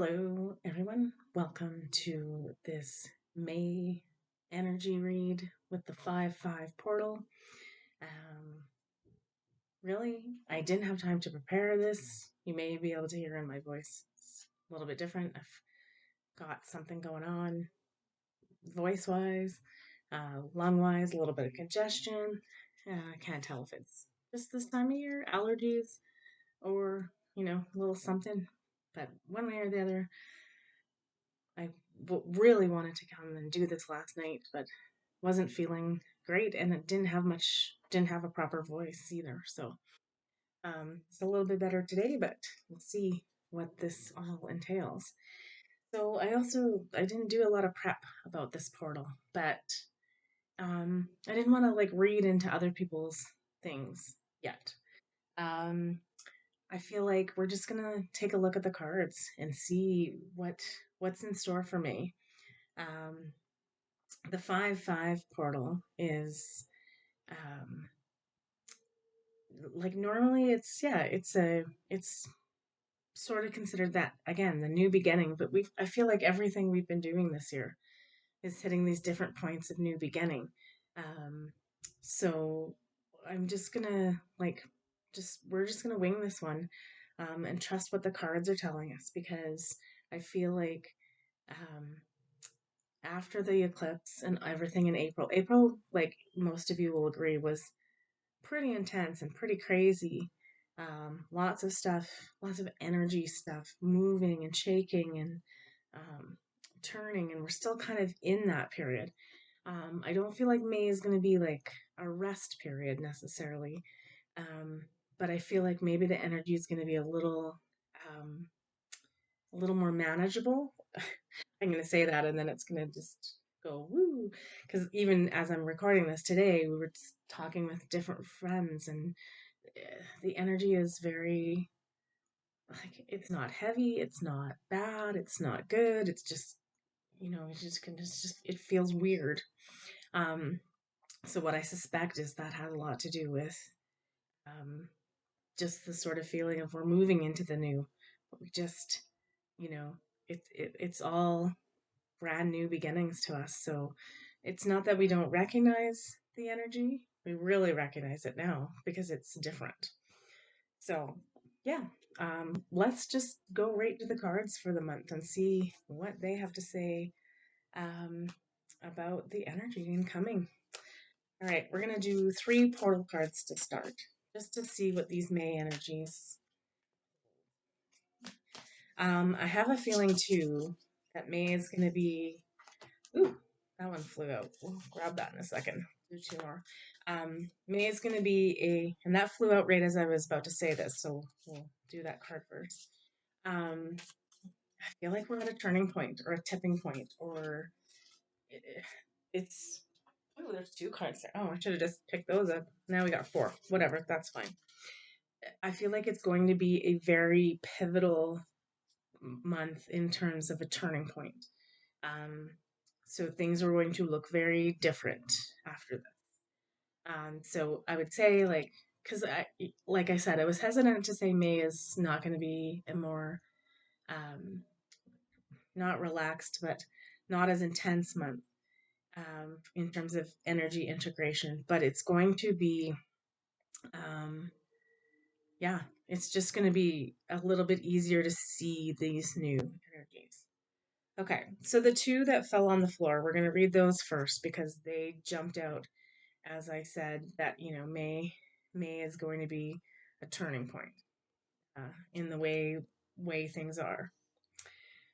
Hello, everyone. Welcome to this May energy read with the 5-5 portal. Um, really, I didn't have time to prepare this. You may be able to hear in my voice. It's a little bit different. I've got something going on voice wise, lung wise, a little bit of congestion. I can't tell if it's just this time of year, allergies, or, a little something. But one way or the other, really wanted to come and do this last night, but wasn't feeling great, and it didn't have a proper voice either. So it's a little bit better today, but we'll see what this all entails. So I didn't do a lot of prep about this portal, but I didn't want to like read into other people's things yet. Um, I feel like we're just gonna take a look at the cards and see what's in store for me. Um, the 5-5 portal is um like normally it's sort of considered that again the new beginning, but I feel like everything we've been doing this year is hitting these different points of new beginning. um so I'm just gonna just we're just gonna wing this one, and trust what the cards are telling us, because I feel like um after the eclipse and everything in April, like most of you will agree, was pretty intense and pretty crazy. Lots of stuff, lots of energy stuff, moving and shaking and um, turning, and we're still kind of in that period. I don't feel like May is going to be like a rest period necessarily, um, but I feel like maybe the energy is going to be um, a little more manageable. I'm going to say that, and then it's going to just go woo. Because even as I'm recording this today, we were talking with different friends, and the energy is very like it's not heavy, it's not bad, it's not good. It's just it's just it feels weird. Um, so what I suspect is that has a lot to do with um, just the sort of feeling of we're moving into the new, but we just you know it's all brand new beginnings to us. So it's not that we don't recognize the energy. We really recognize it now because it's different. So, yeah, let's just go right to the cards for the month and see what they have to say um, about the energy incoming. All right, we're going to do 3 portal cards to start, just to see what these May energies. I have a feeling too that May is going to be. Ooh, that one flew out. We'll grab that in a second. Do 2 more. May is going to be and that flew out right as I was about to say this, so we'll do that card first. I feel like we're at a turning point or a tipping point, or it's. Oh, there's 2 cards there. Oh, I should have just picked those up. Now we got 4. Whatever, that's fine. I feel like it's going to be a very pivotal month in terms of a turning point. Um, so things are going to look very different after this. So I would say because like I said, I was hesitant to say May is not going to be a more, um, not relaxed, but not as intense month in terms of energy integration. But it's going to be, um, yeah, it's just going to be a little bit easier to see these new energies. Okay, so the 2 that fell on the floor, we're going to read those first because they jumped out as I said that May is going to be a turning point in the way things are.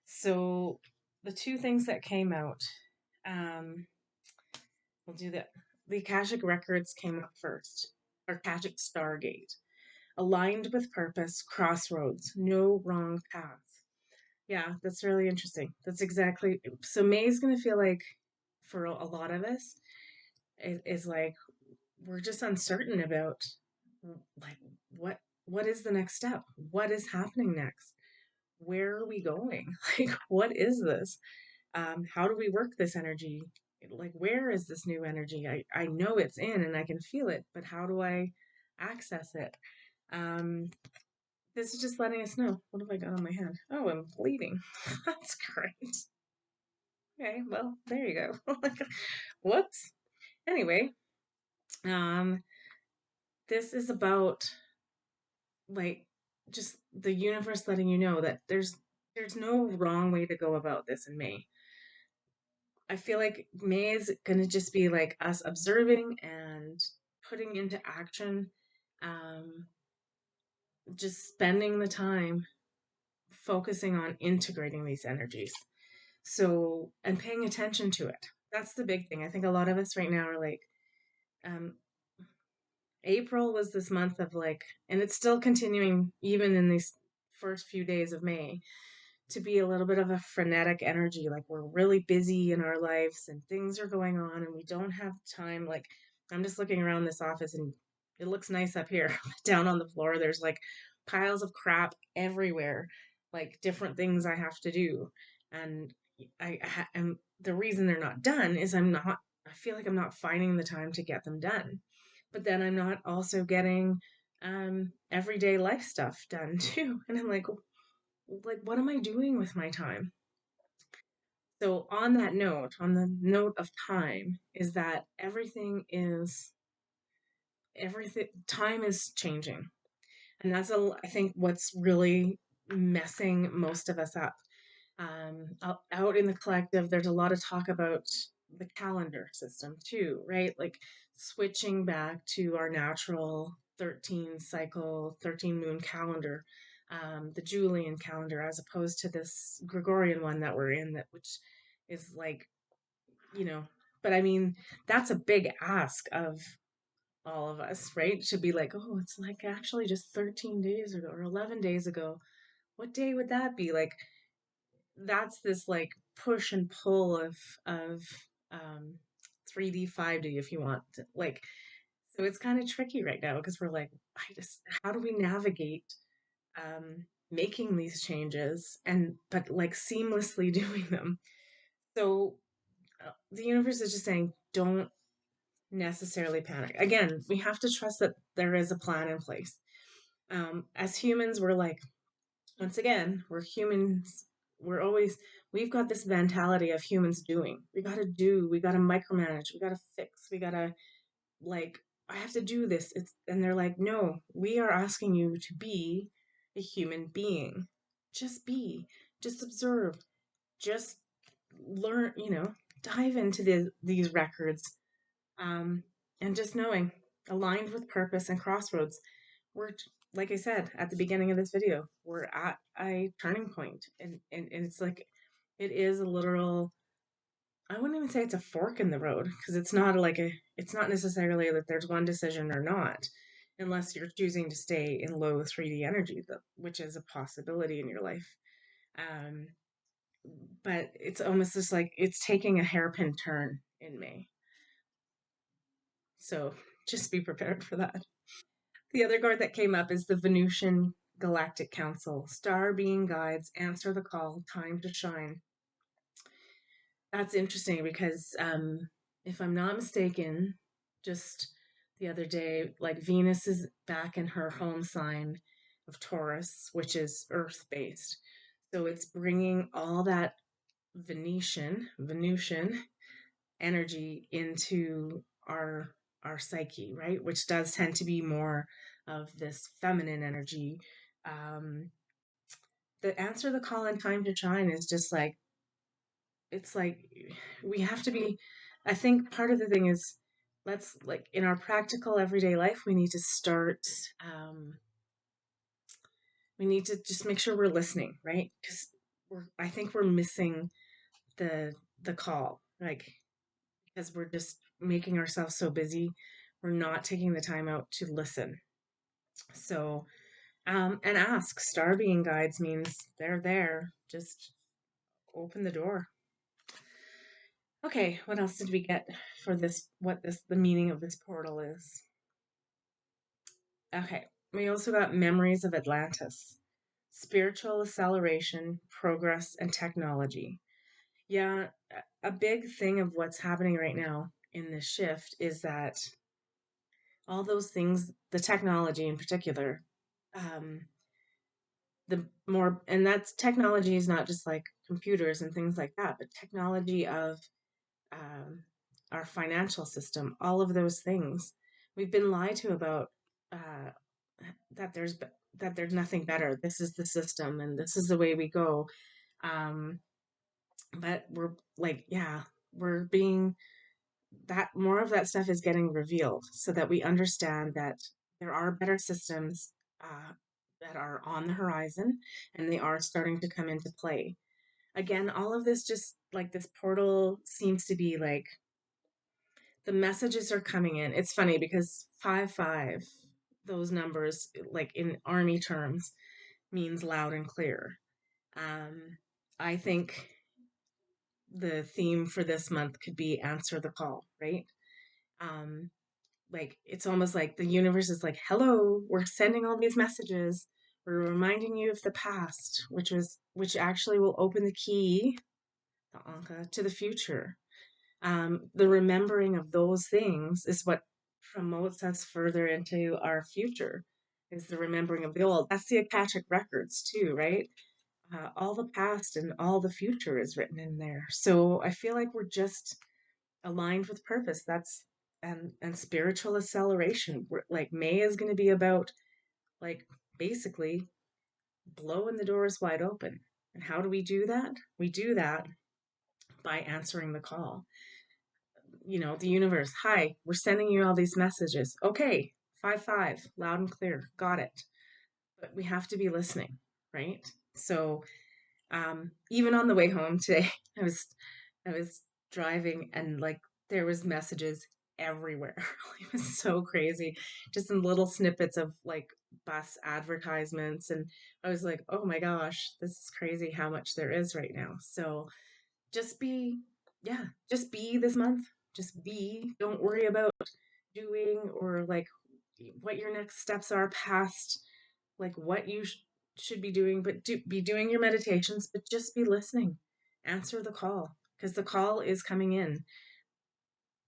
So the 2 things that came out, um, we'll do that. The Akashic Records came up first, or Akashic Stargate. Aligned with purpose, crossroads, no wrong path. Yeah, that's really interesting. That's exactly so. May's gonna feel like for a lot of us is like we're just uncertain about like what is the next step? What is happening next? Where are we going? Like what is this? How do we work this energy? Like where is this new energy? I know it's in and I can feel it, but how do I access it? Um, This is just letting us know. What have I got on my hand? Oh, I'm bleeding. That's great. Okay, well, there you go. Whoops. Anyway, um, this is about like just the universe letting you know that there's no wrong way to go about this in May. I feel like May is gonna just be like us observing and putting into action, um, just spending the time focusing on integrating these energies. So, and paying attention to it. That's the big thing. I think a lot of us right now are like, um, April was this month of like, and it's still continuing even in these first few days of May, to be a little bit of a frenetic energy. Like we're really busy in our lives and things are going on and we don't have time. Like I'm just looking around this office and it looks nice up here. Down on the floor, there's like piles of crap everywhere, like different things I have to do. And and the reason they're not done is I feel like I'm not finding the time to get them done. But then I'm not also getting everyday life stuff done too. And I'm like what am I doing with my time? So on that note, on the note of time, is that everything time is changing. And I think what's really messing most of us up. Out in the collective, there's a lot of talk about the calendar system too, right? Like switching back to our natural 13 cycle, 13 moon calendar, the Julian calendar, as opposed to this Gregorian one that we're in, that which is like, you know, but I mean, that's a big ask of all of us, right? To be like, oh, it's like actually just 13 days ago or 11 days ago. What day would that be? Like, that's this like push and pull of um 3D 5D if you want like, so it's kind of tricky right now because we're like, I just how do we navigate making these changes and but like seamlessly doing them. So the universe is just saying don't necessarily panic. Again, we have to trust that there is a plan in place. As humans, we're like, once again, we're humans. We're always, we've got this mentality of humans doing. We got to micromanage, we got to fix, we got to, like, I have to do this. And they're like, no, we are asking you to be a human being. Just be, just observe, just learn, dive into these records, um, and just knowing, aligned with purpose and crossroads. We're, like I said at the beginning of this video, we're at a turning point, and it's like it is a literal. I wouldn't even say it's a fork in the road because it's not necessarily that there's one decision or not, unless you're choosing to stay in low 3D energy, which is a possibility in your life. Um, but it's almost just like it's taking a hairpin turn in May. So just be prepared for that. The other card that came up is the Venusian Galactic Council. Star being guides, answer the call, time to shine. That's interesting because if I'm not mistaken, just the other day, like Venus is back in her home sign of Taurus, which is earth based. So it's bringing all that Venusian energy into our psyche, right? Which does tend to be more of this feminine energy. Um, the answer the call and time to shine is just like it's like we have to be. I think part of the thing is let's like in our practical everyday life we need to start. We need to just make sure we're listening, right? Because I think we're missing the the call, like because we're just making ourselves so busy, we're not taking the time out to listen. So, and ask. Star being guides means they're there. Just open the door. Okay, what else did we get for this? The meaning of this portal is? Okay, we also got memories of Atlantis, spiritual acceleration, progress, and technology. Yeah, a big thing of what's happening right now in this shift is that all those things, the technology in particular, um, the more, and that's technology is not just like computers and things like that, but technology of um, our financial system, all of those things. We've been lied to about uh, that there's nothing better. This is the system, and this is the way we go. Um, but we're like, yeah, we're being that more of that stuff is getting revealed so that we understand that there are better systems that are on the horizon and they are starting to come into play. Again, all of this just like this portal seems to be like the messages are coming in. It's funny because 5 5, those numbers, like in army terms, means loud and clear. Um, I think the theme for this month could be answer the call, right? Um, like it's almost like the universe is like, hello, we're sending all these messages. We're reminding you of the past, which actually will open the key, the Anka, to the future. The remembering of those things is what promotes us further into our future, is the remembering of the old. That's the Akashic records too, right? All the past and all the future is written in there. So I feel like we're just aligned with purpose. That's and spiritual acceleration. Like May is going to be about like basically blowing the doors wide open. And how do we do that? We do that by answering the call. The universe, hi, we're sending you all these messages. Okay, 5 5, loud and clear, got it. But we have to be listening, right? So even on the way home today, I was driving and like there was messages everywhere. It was so crazy. Just in little snippets of like bus advertisements. And I was like, oh my gosh, this is crazy how much there is right now. So just be, yeah, just be this month. Just be. Don't worry about doing or like what your next steps are past like what you should be doing, but be doing your meditations, but just be listening. Answer the call because the call is coming in.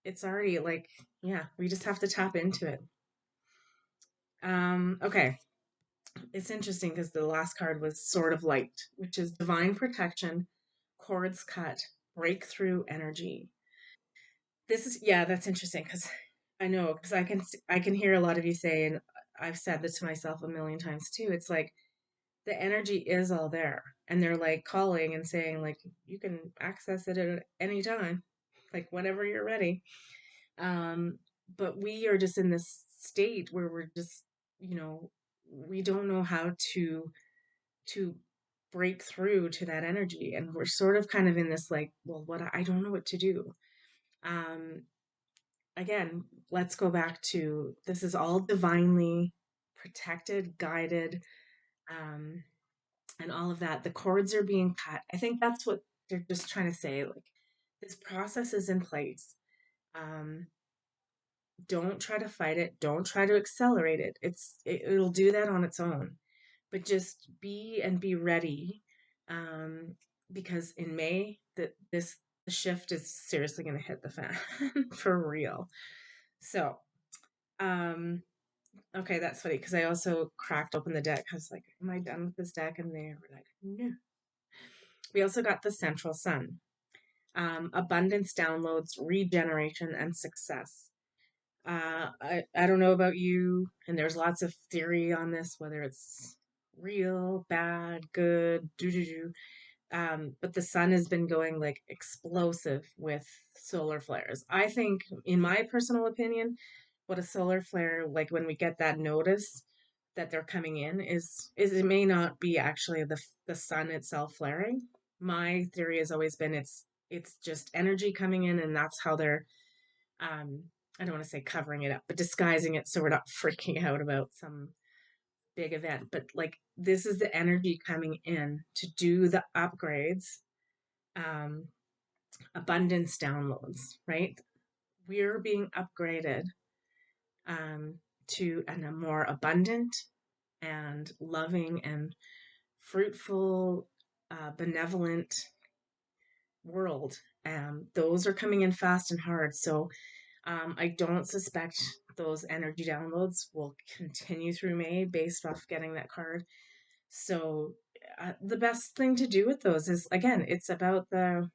It's already like, yeah, we just have to tap into it. Okay. It's interesting because the last card was Sword of Light, which is divine protection, cords cut, breakthrough energy. This is, yeah, that's interesting because I know because I can hear a lot of you say, and I've said this to myself a million times too. It's like the energy is all there, and they're like calling and saying like you can access it at any time, like whenever you're ready. Um, but we are just in this state where we're just, you know, we don't know how to break through to that energy, and we're sort of kind of in this like, well, what I don't know what to do. Um, Again, let's go back to this is all divinely protected, guided, um, and all of that. The cords are being cut. I think that's what they're just trying to say. Like, this process is in place. Um, don't try to fight it. Don't try to accelerate it. It'll do that on its own. But just be and be ready, um, because in May the shift is seriously going to hit the fan for real. So um, okay, that's funny because I also cracked open the deck. I was like, "Am I done with this deck?" And they were like, "No." We also got the Central Sun, abundance, downloads, regeneration, and success. I don't know about you, and there's lots of theory on this, whether it's real, bad, good, do do do. But the sun has been going like explosive with solar flares. I think, in my personal opinion, what a solar flare, like when we get that notice that they're coming in, is it may not be actually the sun itself flaring. My theory has always been it's just energy coming in, and that's how they're um I don't want to say covering it up, but disguising it so we're not freaking out about some big event. But like this is the energy coming in to do the upgrades, um, abundance downloads, right? We're being upgraded um, to a more abundant and loving and fruitful, benevolent world. Those are coming in fast and hard. So I don't suspect those energy downloads will continue through May based off getting that card. So the best thing to do with those is, again, it's about the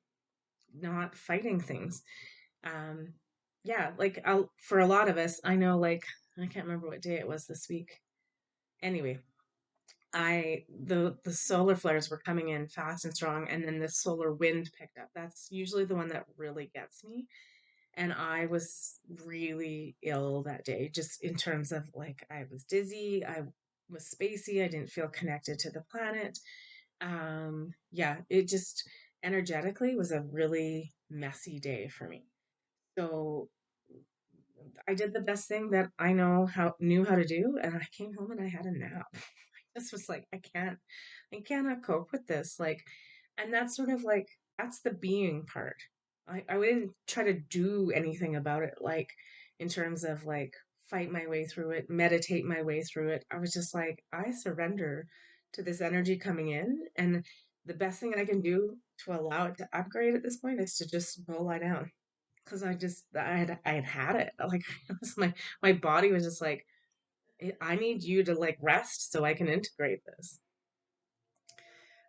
not fighting things. Um, yeah, like for a lot of us, I know, like, I can't remember what day it was this week. Anyway, the solar flares were coming in fast and strong, and then the solar wind picked up. That's usually the one that really gets me. And I was really ill that day, just in terms of, like, I was dizzy, I was spacey, I didn't feel connected to the planet. Yeah, it just energetically was a really messy day for me. So I did the best thing that I knew how to do, and I came home and I had a nap. This was like, I cannot cope with this. Like, and that's sort of like, that's the being part. I didn't try to do anything about it, like, in terms of like fight my way through it, meditate my way through it. I was just like, I surrender to this energy coming in, and the best thing I can do to allow it to upgrade at this point is to just go lie down. Because I had it. Like, it was my body was just like, I need you to like rest so I can integrate this.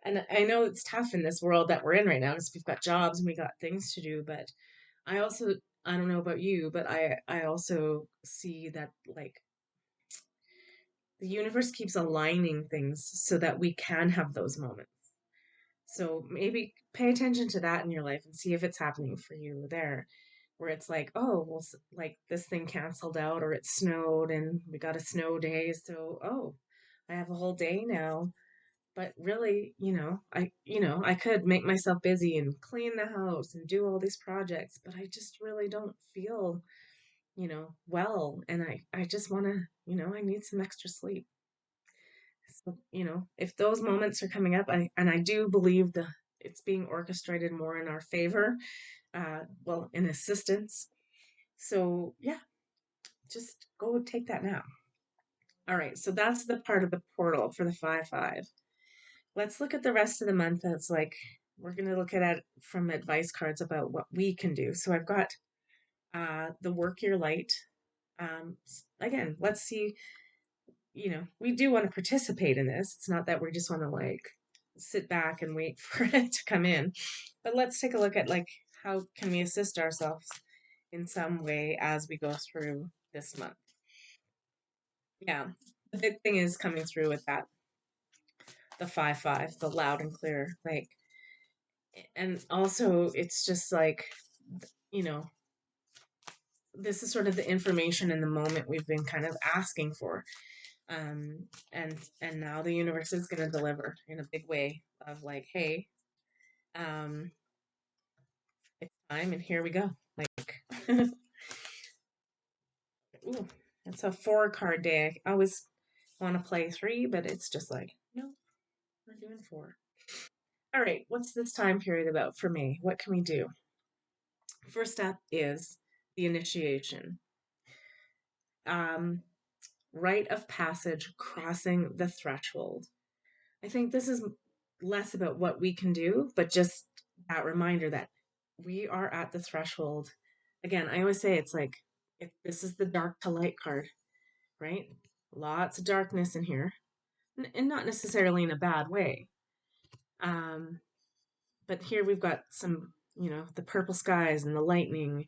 And I know it's tough in this world that we're in right now because we've got jobs and we got things to do. But I also, I don't know about you, but I also see that, like, the universe keeps aligning things so that we can have those moments. So maybe pay attention to that in your life and see if it's happening for you there, where it's like, oh, well, like, this thing canceled out, or it snowed and we got a snow day. So, oh, I have a whole day now. But really, I could make myself busy and clean the house and do all these projects, but I just really don't feel, well. And I just want to, I need some extra sleep. So, if those moments are coming up, and I do believe it's being orchestrated more in our favor, well, in assistance. So yeah, just go take that nap. All right, so that's the part of the portal for the 5-5. Let's look at the rest of the month. That's like, we're going to look at it from advice cards about what we can do. So I've got the work your light. Again, let's see, we do want to participate in this. It's not that we just want to, like, sit back and wait for it to come in. But let's take a look at, like, how can we assist ourselves in some way as we go through this month. Yeah. The big thing is coming through with that, the 5-5, the loud and clear. Like, and also it's just like, you know, this is sort of the information in the moment we've been kind of asking for. Um, and now the universe is going to deliver in a big way of, like, hey, um, it's time, and here we go. Like, ooh, it's a 4 card day. I always want to play 3, but it's just like, no, we're doing 4. All right, what's this time period about for me? What can we do? First up is the initiation. Um, Rite of passage, crossing the threshold. I think this is less about what we can do, but just that reminder that we are at the threshold. Again, I always say it's like, if this is the dark to light card, right? Lots of darkness in here, and not necessarily in a bad way. Um, but here we've got some, the purple skies and the lightning.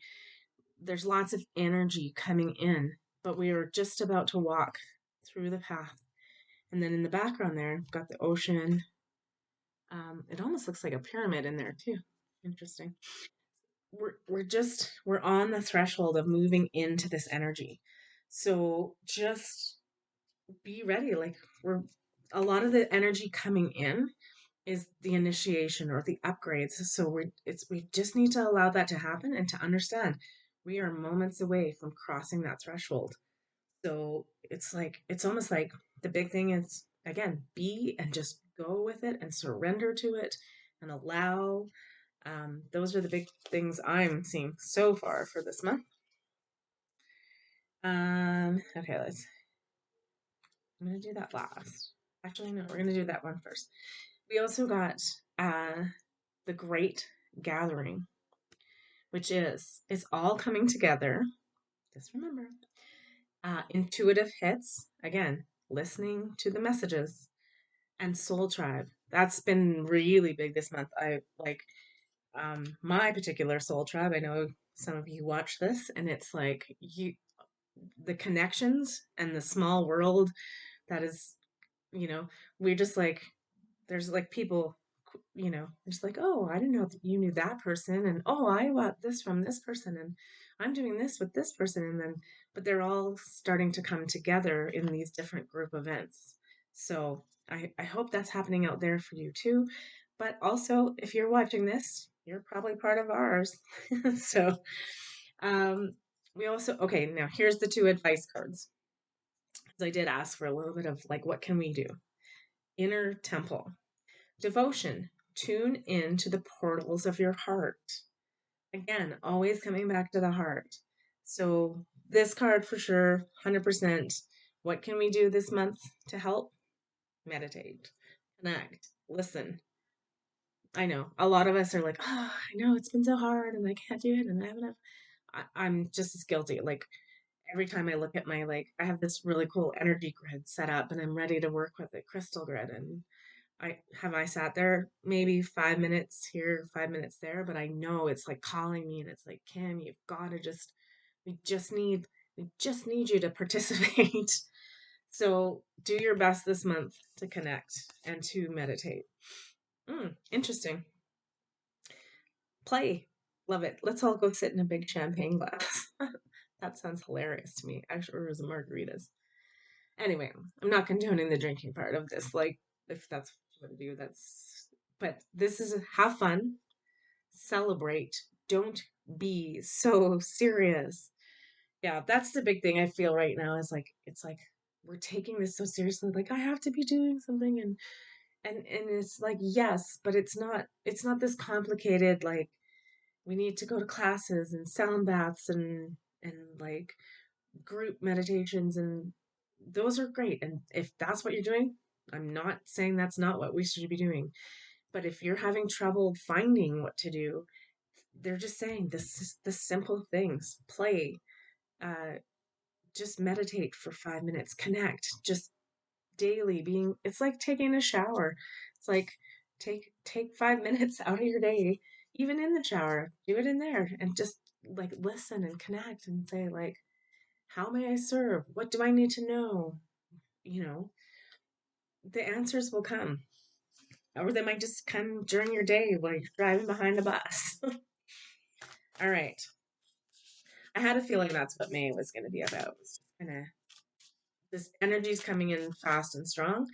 There's lots of energy coming in, but we are just about to walk through the path. And then in the background there, we've got the ocean. It almost looks like a pyramid in there too. Interesting. We're on the threshold of moving into this energy. So just be ready. Like, we're a lot of the energy coming in is the initiation or the upgrades. So we just need to allow that to happen and to understand we are moments away from crossing that threshold. So it's like, it's almost like the big thing is, again, be and just go with it and surrender to it and allow. Those are the big things I'm seeing so far for this month. Okay, I'm gonna do that last. Actually, no, we're gonna do that one first. We also got the Great Gathering, which is it's all coming together. Just remember, intuitive hits, again, listening to the messages. and Soul Tribe. That's been really big this month. I like my particular Soul Tribe. I know some of you watch this, and it's like you the connections and the small world that is, you know, we're just like there's like people, just like, oh, I didn't know that you knew that person, and oh, I got this from this person, and I'm doing this with this person, and then, but they're all starting to come together in these different group events. So I hope that's happening out there for you too. But also, if you're watching this, you're probably part of ours. So, um, we also, okay, now here's the two advice cards. So I did ask for a little bit of like, what can we do? Inner temple. Devotion. Tune in to the portals of your heart. Again, always coming back to the heart. So, this card for sure, 100%. What can we do this month to help? Meditate, connect, listen. I know a lot of us are like, oh, I know it's been so hard and I can't do it and I haven't. I'm just as guilty. Like, every time I look at my, like, I have this really cool energy grid set up and I'm ready to work with the crystal grid, and I sat there maybe 5 minutes here, 5 minutes there, but I know it's like calling me and it's like, Kim, you've got to just we just need we just need you to participate. So do your best this month to connect and to meditate. Interesting. Play. Love it. Let's all go sit in a big champagne glass. That sounds hilarious to me. Actually, or was margaritas. Anyway, I'm not condoning the drinking part of this. Like, if that's what you want to do, that's. But this is have fun, celebrate. Don't be so serious. Yeah, that's the big thing I feel right now is like it's like we're taking this so seriously. Like I have to be doing something, and it's like yes, but it's not this complicated. Like we need to go to classes and sound baths and like group meditations, and those are great. And if that's what you're doing, I'm not saying that's not what we should be doing. But if you're having trouble finding what to do, they're just saying this is the simple things. Play, uh, just meditate for 5 minutes, connect, just daily being it's like taking a shower. It's like take 5 minutes out of your day, even in the shower, do it in there and just like listen and connect and say like, how may I serve? What do I need to know? You know, the answers will come. Or they might just come during your day while you're driving behind a bus. All right. I had a feeling that's what May was going to be about. Kind of this energy is coming in fast and strong,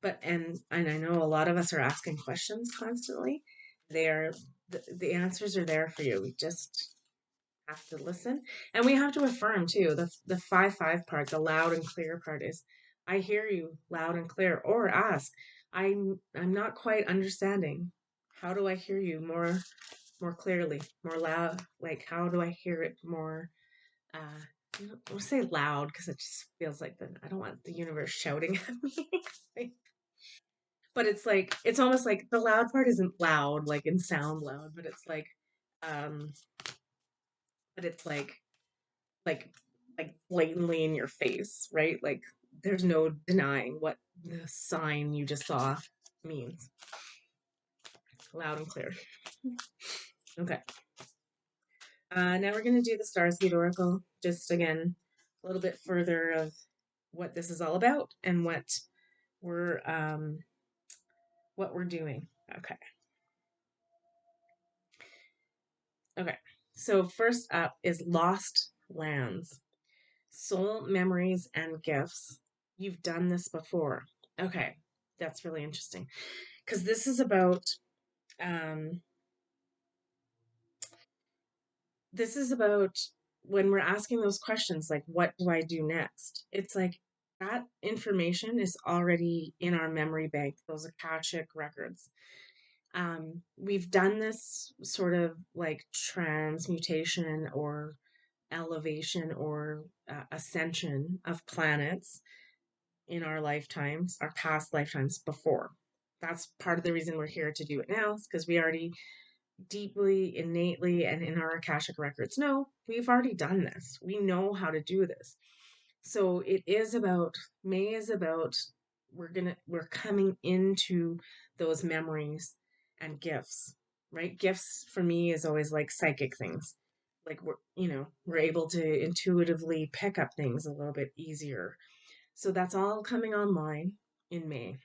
but and I know a lot of us are asking questions constantly. They're the answers are there for you. We just have to listen, and we have to affirm too. The 5-5 part, the loud and clear part is, I hear you loud and clear, or ask, I'm not quite understanding. How do I hear you more clearly, more loud? Like how do I hear it more? We'll say loud because it just feels like I don't want the universe shouting at me. But it's like it's almost like the loud part isn't loud, like in sound loud, um, but it's like like blatantly in your face, right? Like there's no denying what the sign you just saw means. Loud and clear. Okay. Now we're gonna do the Starseed Oracle. Just again, a little bit further of what this is all about and we're um what we're doing. Okay. Okay. So first up is Lost Lands. Soul memories and gifts. You've done this before. Okay. That's really interesting. Because um this is about when we're asking those questions like what do I do next? It's like that information is already in our memory bank, those Akashic records. We've done this sort of like transmutation or elevation or ascension of planets in our lifetimes, our past lifetimes before. That's part of the reason we're here to do it now, is because we already deeply, innately, and in our Akashic records know we've already done this. We know how to do this. So it is about, May is about we're coming into those memories and gifts, right? Gifts for me is always like psychic things. Like we're able to intuitively pick up things a little bit easier. So that's all coming online in May.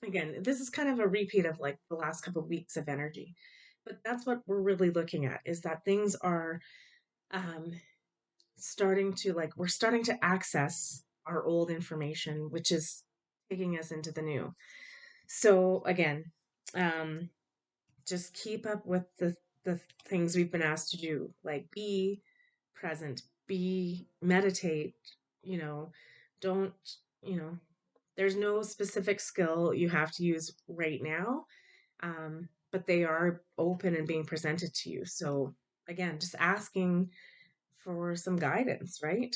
Again, this is kind of a repeat of like the last couple of weeks of energy. But that's what we're really looking at, is that things are um, starting to like we're starting to access our old information, which is taking us into the new. So again, um, just keep up with the things we've been asked to do, like be present, be meditate, you know, don't, you know, there's no specific skill you have to use right now, but they are open and being presented to you. So again, just asking for some guidance, right?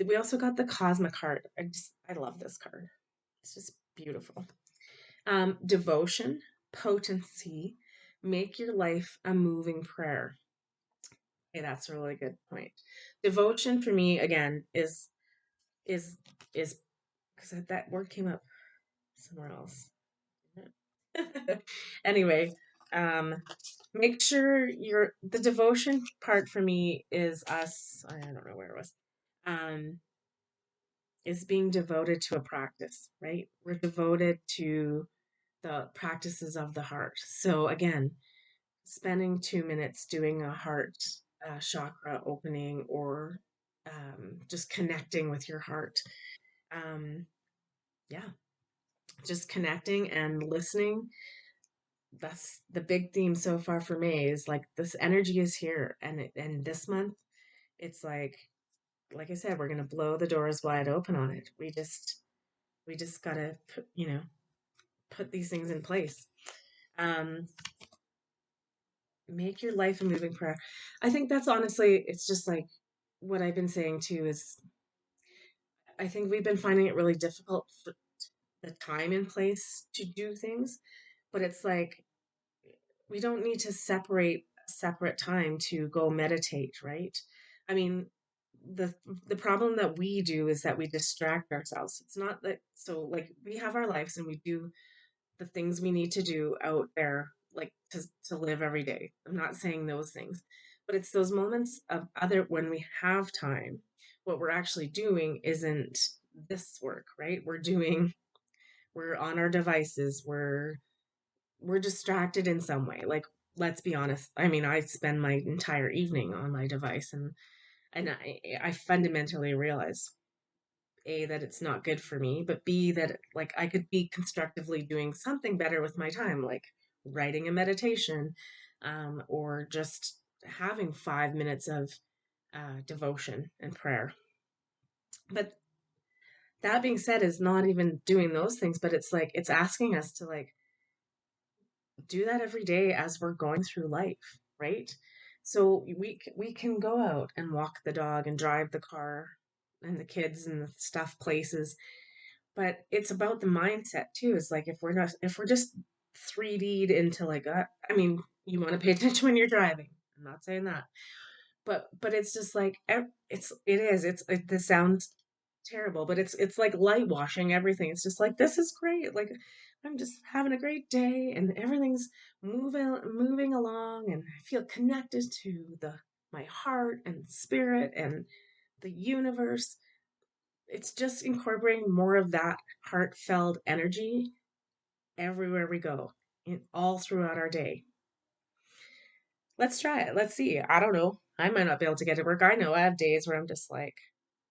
We also got the Cosmic card. I love this card. It's just beautiful. Devotion, potency, make your life a moving prayer. Okay, that's a really good point. Devotion for me again is is because that word came up somewhere else. Anyway, um, make sure the devotion part for me is us. I don't know where it was. Um, is being devoted to a practice, right? We're devoted to the practices of the heart. So again, spending 2 minutes doing a heart chakra opening, or just connecting with your heart. Um, yeah, just connecting and listening. That's the big theme so far for me, is like this energy is here, and this month it's like I said, we're gonna blow the doors wide open on it. We just gotta put these things in place. Um, make your life a moving prayer. I think that's honestly, it's just like what I've been saying too, is I think we've been finding it really difficult for the time and place to do things, but it's like we don't need to separate a separate time to go meditate, right? I mean, the the problem that we do is that we distract ourselves. It's not that, so like we have our lives and we do the things we need to do out there, like to live every day. I'm not saying those things, but it's those moments of other when we have time. What we're actually doing isn't this work, right? We're on our devices. We're distracted in some way. Like, let's be honest. I mean, I spend my entire evening on my device, and I fundamentally realize, A, that it's not good for me, but B, that like I could be constructively doing something better with my time, like writing a meditation, or just having 5 minutes of devotion and prayer. But that being said, is not even doing those things, but it's like it's asking us to like do that every day as we're going through life, right? So we can go out and walk the dog and drive the car and the kids and the stuff places, but it's about the mindset too. It's like if we're just 3D'd into like I mean, you want to pay attention when you're driving. I'm not saying that, but it's just like this sounds terrible, but it's like light washing everything. It's just like, this is great, like I'm just having a great day and everything's moving along, and I feel connected to the my heart and spirit and the universe. It's just incorporating more of that heartfelt energy everywhere we go, in all throughout our day. Let's try it. Let's see. I don't know. I might not be able to get to work. I know I have days where I'm just like,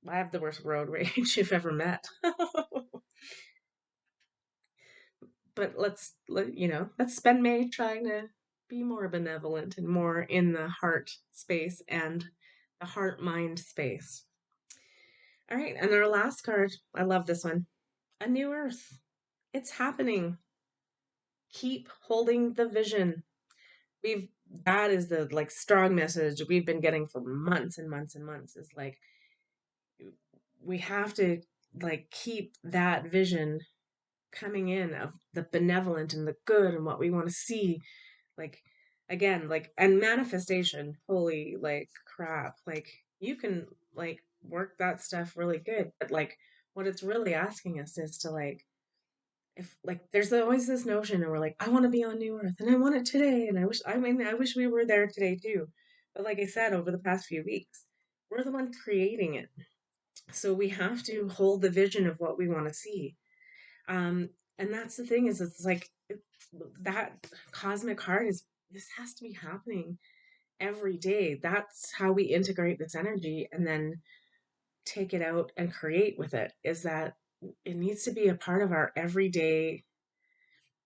I have the worst road rage you've ever met. But let's spend May trying to be more benevolent and more in the heart space and the heart mind space. All right. And our last card, I love this one. A new earth. It's happening. Keep holding the vision. We've That is the like strong message we've been getting for months and months and months, is like we have to like keep that vision coming in of the benevolent and the good and what we want to see, like again, like, and manifestation, holy like crap, like you can like work that stuff really good, but like what it's really asking us is to like, if like there's always this notion and we're like, I want to be on new earth and I want it today and I wish we were there today too. But like I said, over the past few weeks, we're the one creating it. So we have to hold the vision of what we want to see. Um, and that's the thing is it's like that cosmic heart is this has to be happening every day. That's how we integrate this energy and then take it out and create with it, is that it needs to be a part of our everyday.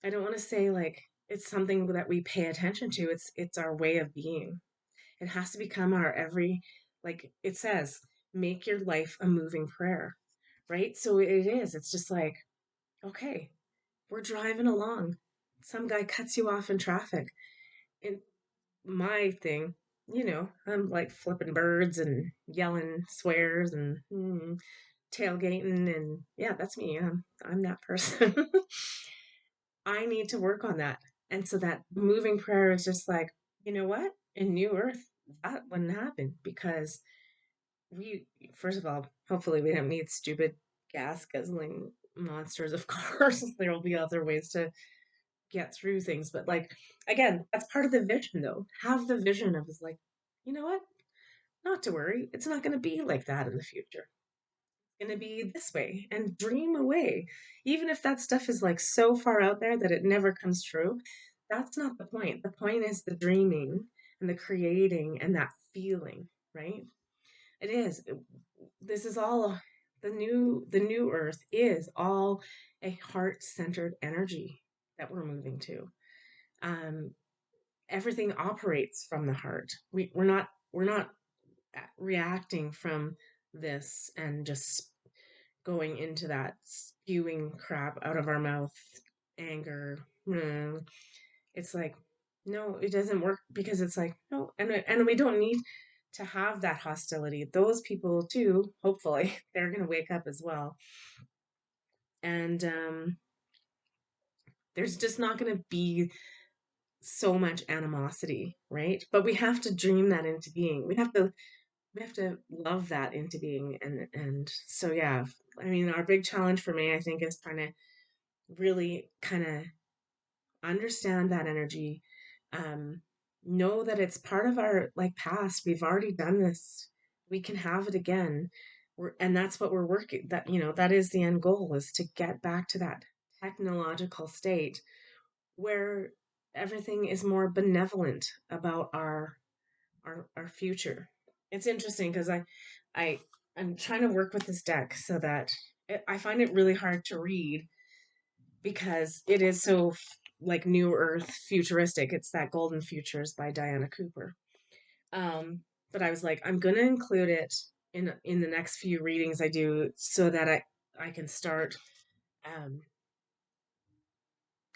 I don't want to say like it's something that we pay attention to. It's our way of being. It has to become our every, like it says, make your life a moving prayer, right? So it is. It's just like, okay, we're driving along. Some guy cuts you off in traffic. And my thing, I'm like flipping birds and yelling swears and tailgating and yeah, that's me. I'm that person. I need to work on that. And so that moving prayer is just like, you know what? In New Earth, that wouldn't happen because we, first of all, hopefully we don't need stupid gas guzzling monsters. Of course, there will be other ways to get through things. But like, again, that's part of the vision though. Have the vision of is like, you know what? Not to worry. It's not going to be like that in the future. Going to be this way and dream away. Even if that stuff is like so far out there that it never comes true, that's not the point. The point is the dreaming and the creating and that feeling, right? It is. This is all the new earth is all a heart-centered energy that we're moving to. Um, everything operates from the heart. We're not reacting from this and just going into that spewing crap out of our mouth, anger. It's like, no, it doesn't work because it's like, no, and we don't need to have that hostility. Those people too, hopefully, they're going to wake up as well. And there's just not going to be so much animosity, right? But we have to dream that into being. We have to love that into being and so yeah, I mean our big challenge for me I think is trying to really kind of understand that energy, um know that it's part of our like past. We've already done this, we can have it again. And that's what we're working, that that is the end goal, is to get back to that technological state where everything is more benevolent about our future. It's interesting because I I'm trying to work with this deck so that I find it really hard to read because it is so like new earth futuristic. It's that Golden Futures by Diana Cooper. Um, but I was like, I'm gonna include it in the next few readings I do so that I can start um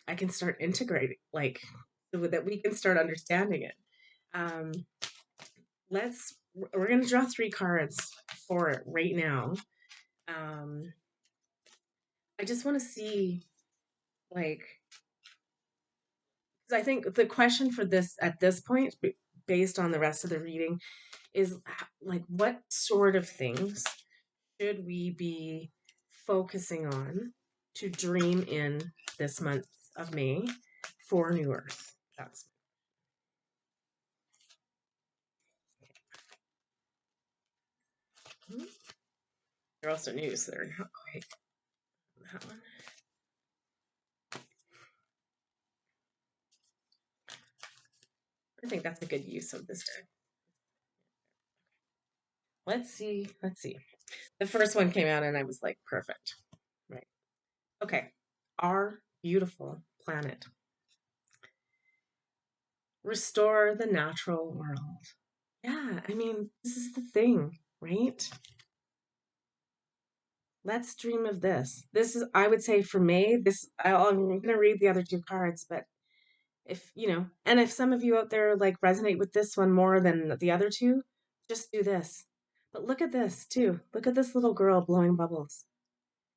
I can start integrating, like so that we can start understanding it. Um, we're gonna draw three cards for it right now. Um, I just want to see, like, because I think the question for this at this point, based on the rest of the reading, is like, what sort of things should we be focusing on to dream in this month of May for New Earth? That's they're also new, so they're not quite that one. I think that's a good use of this deck. Let's see. Let's see. The first one came out and I was like, perfect. Right. Okay. Our beautiful planet. Restore the natural world. Yeah, I mean, this is the thing, right? Let's dream of this. This is, I would say for me, I'm going to read the other two cards, but and if some of you out there like resonate with this one more than the other two, just do this. But look at this too. Look at this little girl blowing bubbles.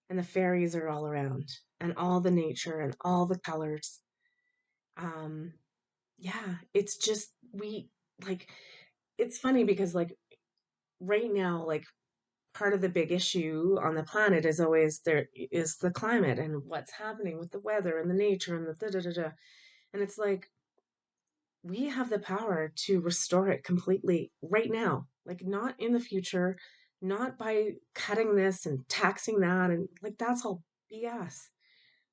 And the fairies are all around, and all the nature and all the colors. Um, yeah, it's just we like it's funny because like right now, like part of the big issue on the planet is always there is the climate and what's happening with the weather and the nature and the da da da da. And it's like we have the power to restore it completely right now, like not in the future, not by cutting this and taxing that. And like that's all BS.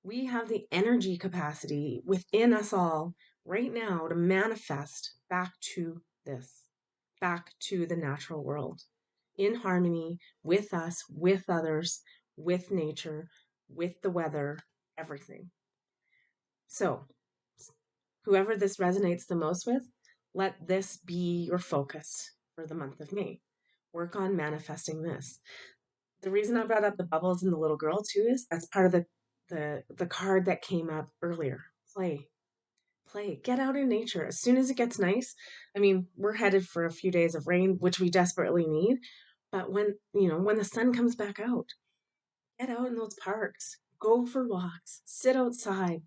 We have the energy capacity within us all right now to manifest back to this, back to the natural world in harmony with us, with others, with nature, with the weather, everything. So, whoever this resonates the most with, let this be your focus for the month of May. Work on manifesting this. The reason I brought up the bubbles and the little girl too is that's part of the card that came up earlier. Play, play, get out in nature. As soon as it gets nice, I mean, we're headed for a few days of rain, which we desperately need. But when the sun comes back out, get out in those parks, go for walks, sit outside.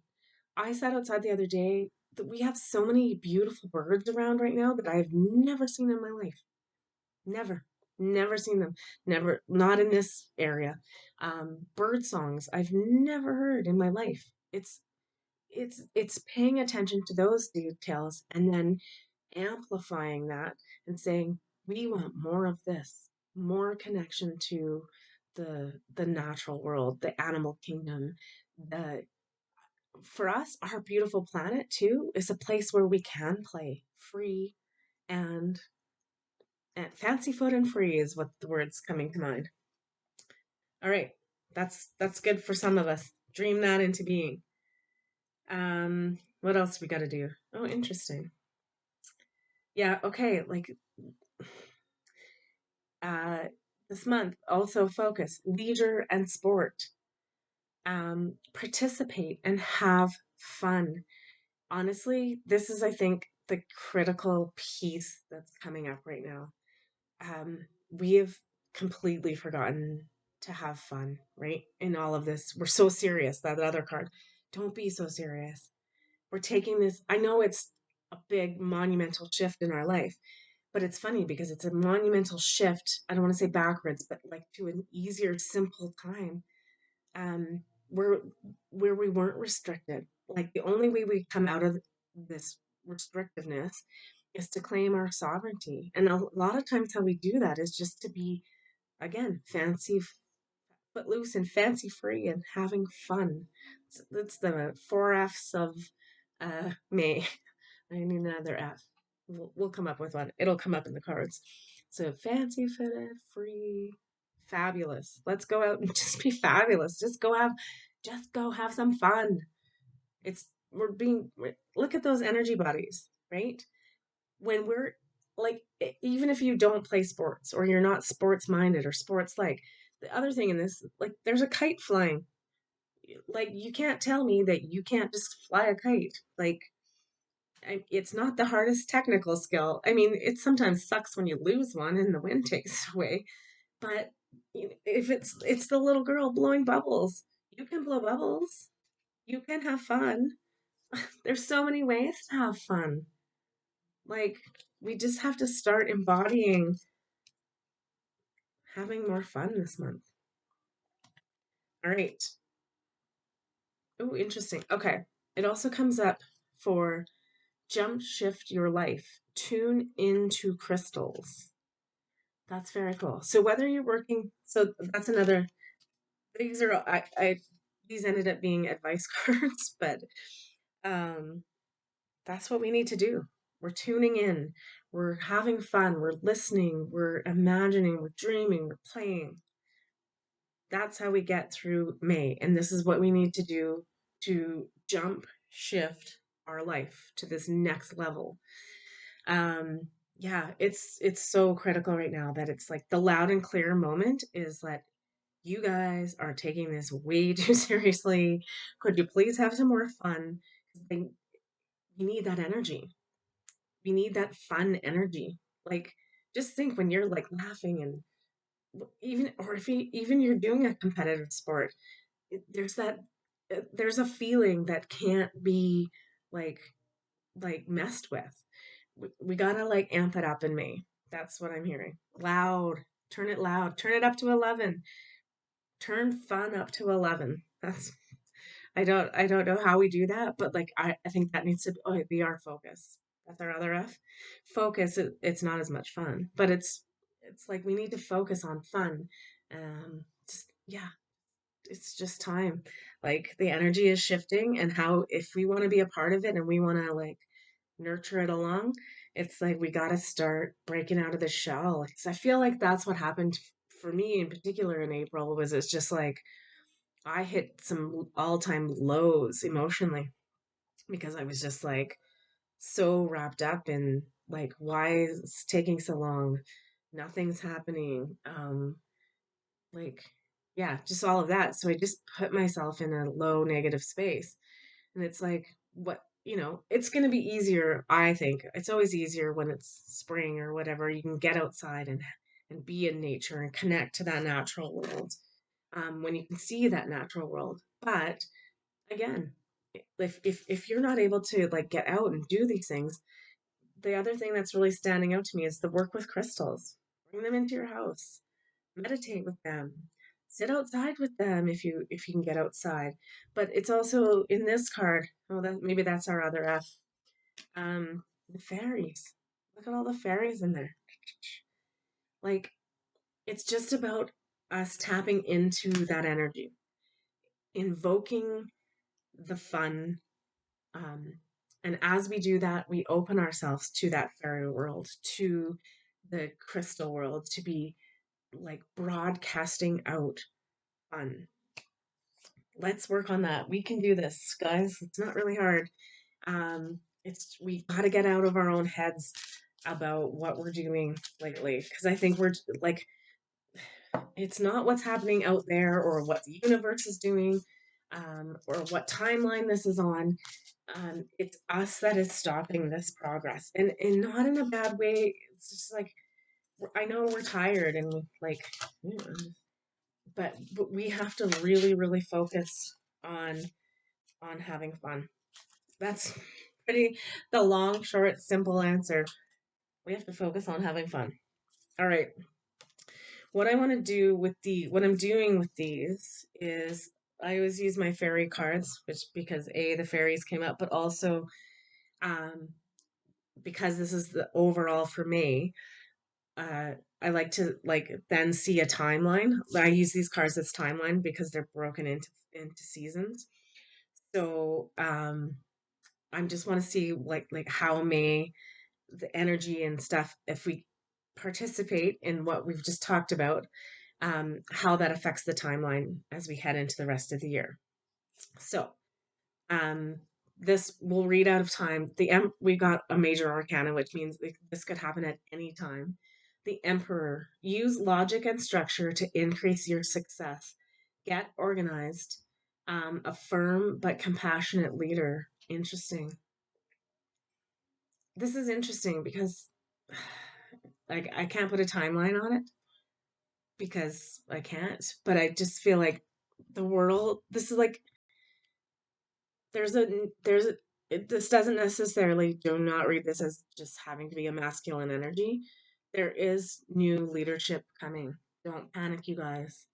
I sat outside the other day. We have so many beautiful birds around right now that I've never seen in my life. Never, never seen them. Never, not in this area. Bird songs I've never heard in my life. It's paying attention to those details and then amplifying that and saying we want more of this, more connection to the natural world, the animal kingdom. The For us, our beautiful planet too is a place where we can play free and and fancy foot and free is what the words coming to mind. All right, that's good for some of us. Dream that into being. What else we got to do? Oh, interesting. Yeah, okay, like uh this month also focus leisure and sport. Participate and have fun. Honestly, this is I think the critical piece that's coming up right now. We have completely forgotten to have fun, right? In all of this, we're so serious. That other card, don't be so serious. We're taking this, I know it's a big monumental shift in our life, but it's funny because it's a monumental shift. I don't want to say backwards, but like to an easier, simple time um, where where we weren't restricted. Like the only way we come out of this restrictiveness is to claim our sovereignty. And a lot of times how we do that is just to be, again, fancy, footloose and fancy free and having fun. That's the four F's of May. I need another F. We'll come up with one. It'll come up in the cards. So fancy, fitted, free, fabulous. Let's go out and just be fabulous. Just go have some fun. It's look at those energy bodies, right? When we're like, even if you don't play sports or you're not sports minded or sports like, the other thing in this, like, there's a kite flying. Like, you can't tell me that you can't just fly a kite. Like, it's not the hardest technical skill. I mean, it sometimes sucks when you lose one and the wind takes it away. But if it's the little girl blowing bubbles, you can blow bubbles. You can have fun. There's so many ways to have fun. Like we just have to start embodying having more fun this month. All right. Oh, interesting. Okay. It also comes up for jump shift your life. Tune into crystals. That's very cool. So whether you're working, so that's another. These are I these ended up being advice cards, but um, that's what we need to do. We're tuning in. We're having fun. We're listening. We're imagining. We're dreaming. We're playing. That's how we get through May, and this is what we need to do to jump shift our life to this next level. Yeah, it's so critical right now that it's like the loud and clear moment is that you guys are taking this way too seriously. Could you please have some more fun? They, we need that energy. We need that fun energy. Like, just think when you're like laughing and even, or if even you're doing a competitive sport, there's that, there's a feeling that can't be like, messed with. We gotta like amp it up in May. That's what I'm hearing. Loud, Turn it loud. Turn it up to 11. Turn fun up to 11. I don't know how we do that, but like I think that needs to be our focus. That's our other F. Focus, it's not as much fun, but it's like we need to focus on fun. Just yeah, it's just time. Like the energy is shifting, and how if we want to be a part of it and we want to like nurture it along, it's like we got to start breaking out of the shell. Because I feel like that's what happened for me in particular in April. Was it's just like I hit some all-time lows emotionally because I was just like so wrapped up in like why is it taking so long? Nothing's happening. Like yeah, just all of that. So I just put myself in a low negative space. And it's like what, it's going to be easier, I think. It's always easier when it's spring or whatever. You can get outside and be in nature and connect to that natural world. When you can see that natural world. But again, if you're not able to like get out and do these things, the other thing that's really standing out to me is the work with crystals. Bring them into your house, meditate with them, sit outside with them if you can get outside. But it's also in this card. Oh, that maybe that's our other F. The fairies. Look at all the fairies in there. Like it's just about us tapping into that energy, invoking the fun. Um, and as we do that, we open ourselves to that fairy world, to the crystal world, to be like broadcasting out fun. Let's work on that. We can do this, guys. It's not really hard. It's we got to get out of our own heads about what we're doing lately because I think we're like it's not what's happening out there or what the universe is doing, or what timeline this is on. It's us that is stopping this progress, and not in a bad way. It's just like I know we're tired and like, yeah, but we have to really, really focus on on having fun. That's pretty the long, short, simple answer. We have to focus on having fun. All right. What I want to do with what I'm doing with these is I always use my fairy cards, which because the fairies came up, but also um, because this is the overall for May. Uh, I like to like then see a timeline. I use these cards as timeline because they're broken into seasons. So I just want to see like how May the energy and stuff if we participate in what we've just talked about, how that affects the timeline as we head into the rest of the year. So, um, this will read out of time. We got a major arcana, which means this could happen at any time. The Emperor. Use logic and structure to increase your success. Get organized. A firm but compassionate leader. Interesting. This is interesting because like I can't put a timeline on it because I can't, but I just feel like the world this is like there's a this doesn't necessarily do not read this as just having to be a masculine energy. There is new leadership coming. Don't panic, you guys.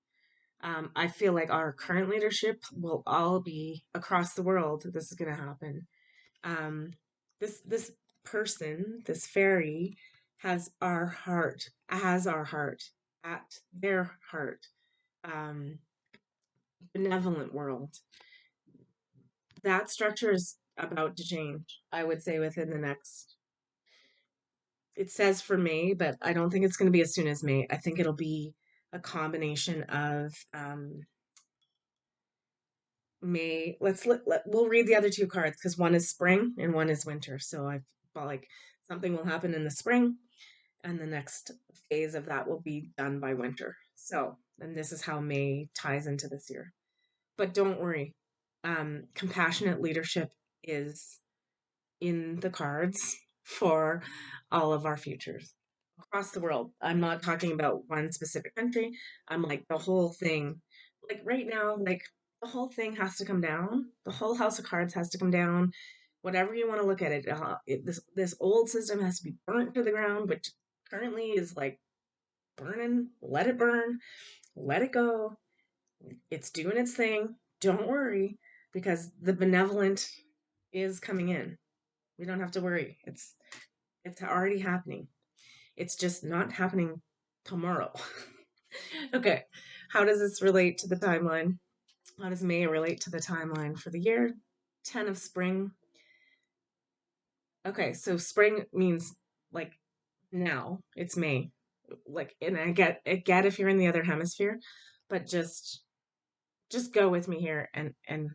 I feel like our current leadership will all be across the world. This is going to happen. Um, this person, this fairy, has our heart at their heart. Um, benevolent world. That structure is about to change. I would say within the next. It says for May, but I don't think it's going to be as soon as May. I think it'll be a combination of May. We'll read the other two cards because one is spring and one is winter. So I felt like something will happen in the spring, and the next phase of that will be done by winter. So, and this is how May ties into this year. But don't worry, compassionate leadership is in the cards for all of our futures across the world. I'm not talking about one specific country. I'm like the whole thing. Like right now, like the whole thing has to come down. The whole house of cards has to come down. Whatever you want to look at it, this old system has to be burnt to the ground, which currently is like burning, let it burn, let it go. It's doing its thing. Don't worry, because the benevolent is coming in. We don't have to worry. It's already happening. It's just not happening tomorrow. Okay. How does this relate to the timeline? How does May relate to the timeline for the year? 10 of spring. Okay, so spring means like now. It's May. Like, and I get if you're in the other hemisphere, but just go with me here, and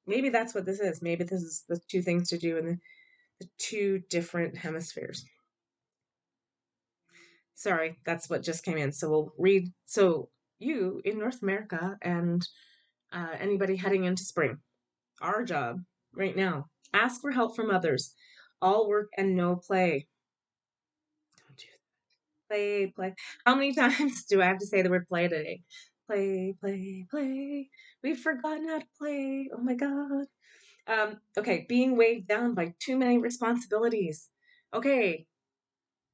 maybe that's what this is. Maybe this is the two things to do in the two different hemispheres. Sorry, that's what just came in. So we'll read. So you in North America and anybody heading into spring, our job right now, ask for help from others. All work and no play. Don't do play, play. How many times do I have to say the word play today? Play, play, play. We've forgotten how to play. Oh my God. Okay, being weighed down by too many responsibilities. Okay,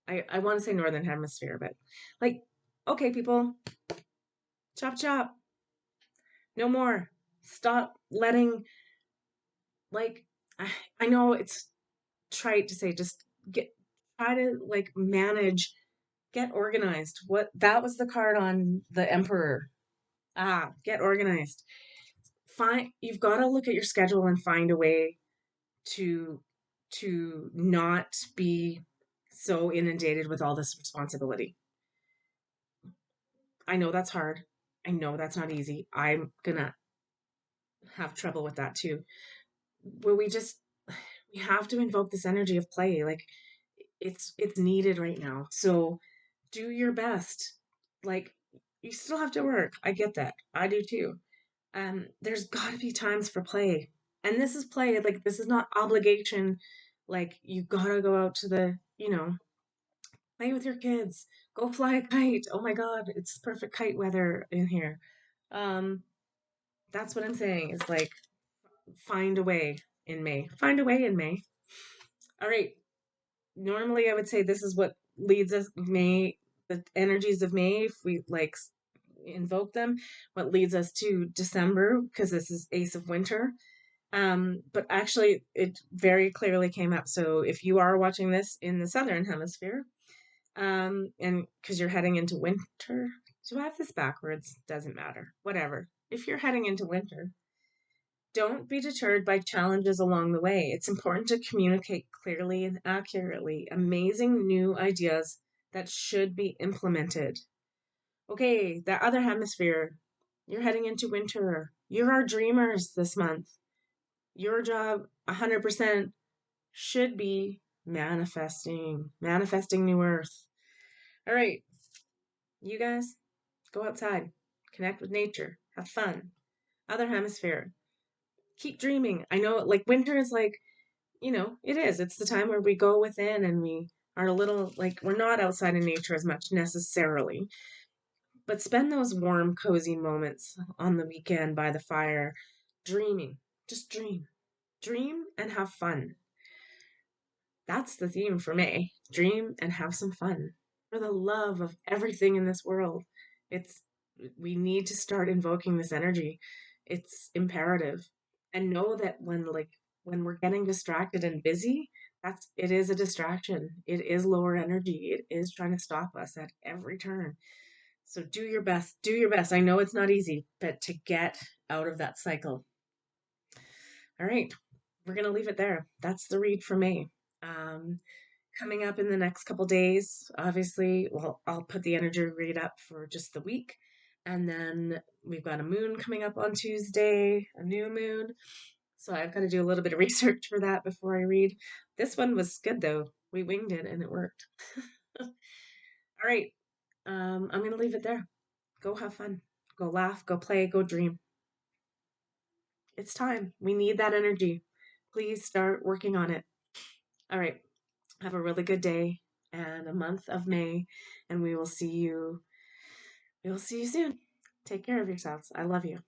I want to say Northern Hemisphere, but like, okay, people, chop chop. No more. Stop letting, like, I know it's trite to say, just try to like manage, get organized. What that was the card on the Emperor. Get organized. You've got to look at your schedule and find a way to not be so inundated with all this responsibility. I know that's hard. I know that's not easy. I'm gonna have trouble with that too. Where we have to invoke this energy of play. Like it's needed right now. So do your best. Like you still have to work. I get that. I do too. There's got to be times for play. And this is play. Like this is not obligation. Like you got to go out to play with your kids. Go fly a kite. Oh my God, it's perfect kite weather in here. Um, that's what I'm saying. Is like find a way in May. Find a way in May. All right. Normally, I would say this is what leads us May, the energies of May, if we like invoke them, what leads us to December, because this is Ace of Winter. But actually, it very clearly came up. So if you are watching this in the Southern Hemisphere, and because you're heading into winter, do I have this backwards? Doesn't matter. Whatever. If you're heading into winter, don't be deterred by challenges along the way. It's important to communicate clearly and accurately amazing new ideas that should be implemented. Okay, the other hemisphere, you're heading into winter. You're our dreamers this month. Your job, 100%, should be manifesting new earth. All right, you guys, go outside, connect with nature, have fun. Other hemisphere, keep dreaming. I know, like, winter is like, it is. It's the time where we go within and we are a little like we're not outside in nature as much necessarily, but spend those warm, cozy moments on the weekend by the fire, dreaming. Just dream. Dream and have fun. That's the theme for May. Dream and have some fun. For the love of everything in this world. It's we need to start invoking this energy. It's imperative. And know that when we're getting distracted and busy, it is a distraction. It is lower energy. It is trying to stop us at every turn. So do your best. Do your best. I know it's not easy, but to get out of that cycle. All right. We're going to leave it there. That's the read for May. Um, Coming up in the next couple days, obviously, well, I'll put the energy read up for just the week. And then we've got a moon coming up on Tuesday, a new moon. So I've got to do a little bit of research for that before I read. This one was good though. We winged it and it worked. All right. I'm going to leave it there. Go have fun. Go laugh, go play, go dream. It's time. We need that energy. Please start working on it. All right. Have a really good day and a month of May, and we will see you soon. Take care of yourselves. I love you.